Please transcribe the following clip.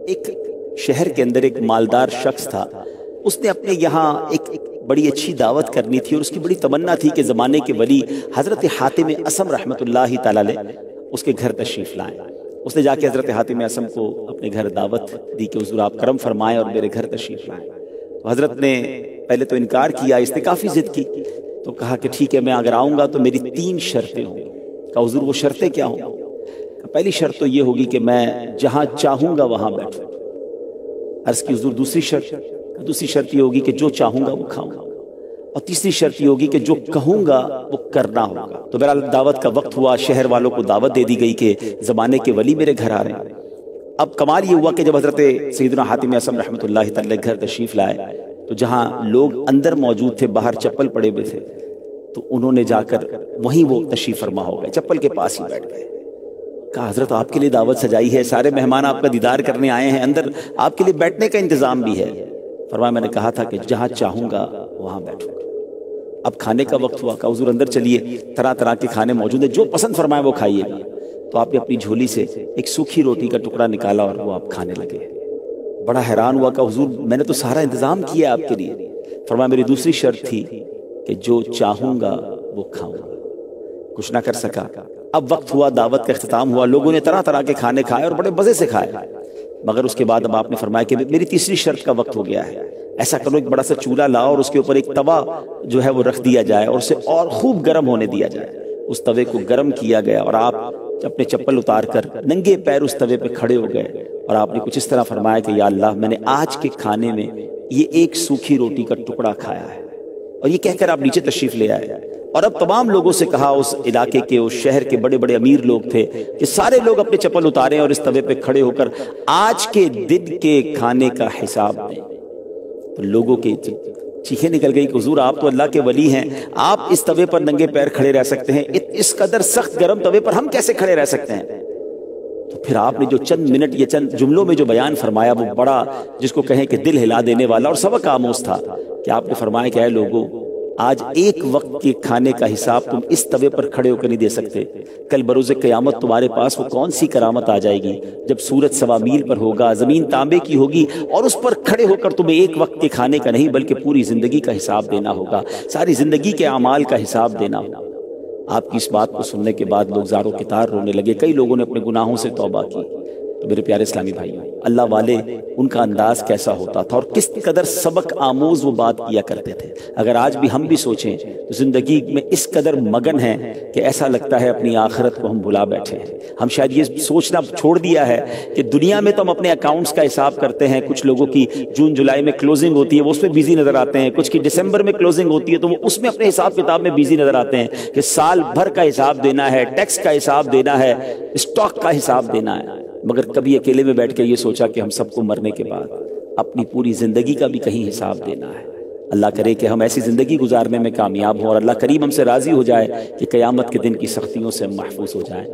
ایک شہر کے اندر ایک مالدار شخص تھا، اس نے اپنے یہاں ایک بڑی اچھی دعوت کرنی تھی، اور اس کی بڑی تمنا تھی کہ زمانے کے ولی حضرت حاتم اصم رحمۃ اللہ تعالی علیہ اس کے گھر تشریف لائیں۔ اس نے جا کے حضرت حاتم اصم کو اپنے گھر دعوت دی کہ حضور آپ کرم فرمائیں اور میرے گھر تشریف لائیں۔ تو حضرت نے پہلے تو انکار کیا، اس نے کافی ضد کی، تو کہا کہ ٹھیک ہے میں اگر آؤں گا تو میری 3 شرطیں ہوں گی۔ کہا حضور وہ شرطیں کیا ہوں؟ پہلی شرط تو یہ ہوگی کہ میں جہاں چاہوں گا وہاں بیٹھوں۔ عرض کی حضور دوسری شرط یہ ہوگی کہ جو چاہوں گا وہ کھاؤں گا، اور تیسری شرط یہ ہوگی کہ جو کہوں گا وہ کرنا ہوگا۔ تو بہرحال دعوت کا وقت ہوا، شہر والوں کو دعوت دے دی گئی کہ زمانے کے ولی میرے گھر آ رہے ہیں۔ اب کمال یہ ہوا کہ جب حضرت سیدنا حاتم اصم رحمۃ اللہ تعالی گھر تشریف لائے تو جہاں لوگ اندر موجود تھے باہر چپل پڑے ہوئے تھے، تو انہوں نے جا کر وہیں وہ تشریف فرما ہو گئے، چپل کے پاس ہی بیٹھ گئے۔ کہا حضرت آپ کے لیے دعوت سجائی ہے، سارے مہمان آپ کا دیدار کرنے آئے ہیں، اندر آپ کے لیے بیٹھنے کا انتظام بھی ہے۔ فرمایا میں نے کہا تھا کہ جہاں چاہوں گا وہاں بیٹھوں گا۔ اب کھانے کا وقت ہوا، کہا حضور اندر چلیے، طرح طرح کے کھانے موجود ہیں، جو پسند فرمائے وہ کھائیے گا۔ تو آپ نے اپنی جھولی سے ایک سوکھی روٹی کا ٹکڑا نکالا اور وہ آپ کھانے لگے۔ بڑا حیران ہوا، کہا حضور میں نے تو سارا انتظام کیا آپ کے لیے۔ فرمایا میری دوسری شرط تھی کہ جو چاہوں گا وہ کھاؤں گا۔ کچھ نہ کر سکا۔ اب وقت ہوا، دعوت کا اختتام ہوا، لوگوں نے طرح طرح کے کھانے کھائے اور بڑے مزے سے کھائے، مگر اس کے بعد اب آپ نے فرمایا کہ میری تیسری شرط کا وقت ہو گیا ہے، ایسا کرو ایک بڑا سا چولہا لاؤ اور اس کے اوپر ایک توا جو ہے وہ رکھ دیا جائے اور اسے اور خوب گرم ہونے دیا جائے۔ اس توے کو گرم کیا گیا اور آپ اپنے چپل اتار کر ننگے پیر اس توے پہ کھڑے ہو گئے، اور آپ نے کچھ اس طرح فرمایا کہ یا اللہ میں نے آج کے کھانے میں یہ ایک سوکھی روٹی کا ٹکڑا کھایا ہے، اور یہ کہہ کر آپ نیچے تشریف لے آئے۔ اور اب تمام لوگوں سے کہا، اس علاقے کے اس شہر کے بڑے بڑے امیر لوگ تھے، کہ سارے لوگ اپنے چپل اتاریں اور اس توے پہ کھڑے ہو کر آج کے دن کے کھانے کا حساب دیں۔ تو لوگوں کے چیخیں نکل گئی کہ حضور آپ تو اللہ کے ولی ہیں، آپ اس توے پر ننگے پیر کھڑے رہ سکتے ہیں، اس قدر سخت گرم توے پر ہم کیسے کھڑے رہ سکتے ہیں؟ تو پھر آپ نے جو چند منٹ یا چند جملوں میں جو بیان فرمایا وہ بڑا جس کو کہیں کہ دل ہلا دینے والا اور سبق آموز تھا، کہ آپ نے فرمایا کہ اے لوگوں آج ایک وقت کے کھانے کا حساب تم اس توے پر کھڑے ہو کر نہیں دے سکتے، کل بروز قیامت تمہارے پاس وہ کون سی کرامت آ جائے گی جب سورج 1.25 میل پر ہوگا، زمین تانبے کی ہوگی، اور اس پر کھڑے ہو کر تمہیں ایک وقت کے کھانے کا نہیں بلکہ پوری زندگی کا حساب دینا ہوگا، ساری زندگی کے اعمال کا حساب دینا ہوگا۔ آپ کی اس بات کو سننے کے بعد لوگ زاروں کی طار رونے لگے، کئی لوگوں نے اپنے گناہوں سے توبہ کی۔ تو میرے پیارے اسلامی بھائیوں، اللہ والے ان کا انداز کیسا ہوتا تھا اور کس قدر سبق آموز وہ بات کیا کرتے تھے۔ اگر آج بھی ہم بھی سوچیں تو زندگی میں اس قدر مگن ہیں کہ ایسا لگتا ہے اپنی آخرت کو ہم بھلا بیٹھے ہیں۔ ہم شاید یہ سوچنا چھوڑ دیا ہے کہ دنیا میں تو ہم اپنے اکاؤنٹس کا حساب کرتے ہیں، کچھ لوگوں کی جون جولائی میں کلوزنگ ہوتی ہے وہ اس میں بیزی نظر آتے ہیں، کچھ کی دسمبر میں کلوزنگ ہوتی ہے تو وہ اس میں اپنے حساب کتاب میں بیزی نظر آتے ہیں کہ سال بھر کا حساب دینا ہے، ٹیکس کا حساب دینا ہے، اسٹاک کا حساب دینا ہے۔ مگر کبھی اکیلے میں بیٹھ کے یہ سوچا کہ ہم سب کو مرنے کے بعد اپنی پوری زندگی کا بھی کہیں حساب دینا ہے۔ اللہ کرے کہ ہم ایسی زندگی گزارنے میں کامیاب ہوں اور اللہ کریم ہم سے راضی ہو جائے کہ قیامت کے دن کی سختیوں سے ہم محفوظ ہو جائیں۔